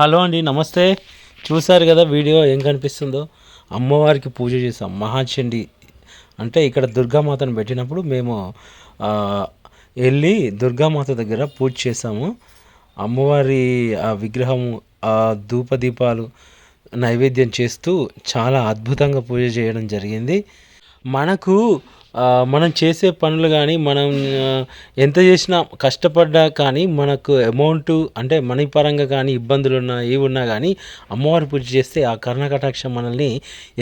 Hello అండి, నమస్తే. చూసారు కదా వీడియో ఏం కనిపిస్తుందో? అమ్మవారికి పూజ చేసాం. మహాచండి అంటే ఇక్కడ దుర్గామాతను పెట్టినప్పుడు మేము వెళ్ళి దుర్గామాత దగ్గర పూజ చేసాము. అమ్మవారి ఆ విగ్రహం, ఆ ధూపదీపాలు నైవేద్యం చేస్తూ చాలా అద్భుతంగా పూజ చేయడం జరిగింది. మనకు మనం చేసే పనులు కానీ మనం ఎంత చేసినా కష్టపడ్డా కానీ మనకు అమౌంట్ అంటే మనీ పరంగా కానీ ఇబ్బందులు ఉన్నా ఏవి ఉన్నా కానీ అమ్మవారి పూజ చేస్తే ఆ కరుణకటాక్షం మనల్ని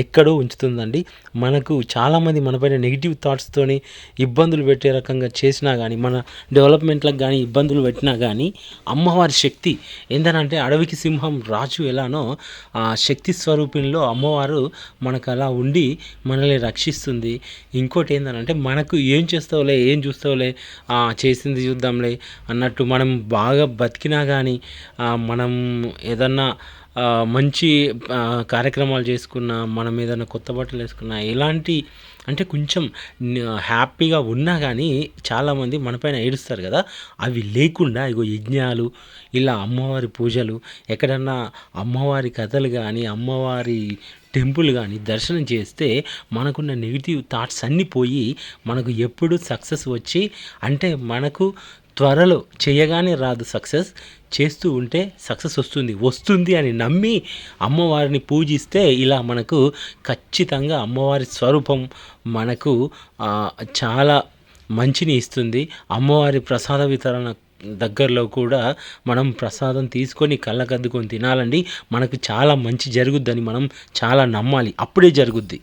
ఎక్కడో ఉంచుతుందండి. మనకు చాలామంది మనపైన నెగిటివ్ థాట్స్తోని ఇబ్బందులు పెట్టే రకంగా చేసినా కానీ మన డెవలప్మెంట్లకు కానీ ఇబ్బందులు పెట్టినా కానీ అమ్మవారి శక్తి ఏంటంటే అడవికి సింహం రాజు ఎలానో ఆ శక్తి స్వరూపంలో అమ్మవారు మనకు అలా ఉండి మనల్ని రక్షిస్తుంది. ఇంకోటి ఏంటంటే మనకు ఏం చేస్తావులే ఏం చూస్తావులే చేసింది చూద్దాంలే అన్నట్టు మనం బాగా బతికినా కానీ మనం ఏదన్నా మంచి కార్యక్రమాలు చేసుకున్నా, మనం ఏదైనా కొత్త బట్టలు వేసుకున్నా, ఎలాంటి అంటే కొంచెం హ్యాపీగా ఉన్నా కానీ చాలామంది మనపైన ఏడుస్తారు కదా. అవి లేకుండా ఇగో యజ్ఞాలు, ఇలా అమ్మవారి పూజలు, ఎక్కడన్నా అమ్మవారి కథలు కానీ అమ్మవారి టెంపుల్ కానీ దర్శనం చేస్తే మనకున్న నెగిటివ్ థాట్స్ అన్నీ పోయి మనకు ఎప్పుడు సక్సెస్ వచ్చి అంటే మనకు త్వరలో చేయగానే రాదు సక్సెస్, చేస్తూ ఉంటే సక్సెస్ వస్తుంది అని నమ్మి అమ్మవారిని పూజిస్తే ఇలా మనకు ఖచ్చితంగా అమ్మవారి స్వరూపం మనకు చాలా మంచిని ఇస్తుంది. అమ్మవారి ప్రసాద వితరణ దగ్గరలో కూడా మనం ప్రసాదం తీసుకొని కళ్ళకద్దుకొని తినాలండి. మనకు చాలా మంచి జరుగుద్దని మనం చాలా నమ్మాలి, అప్పుడే జరుగుద్ది.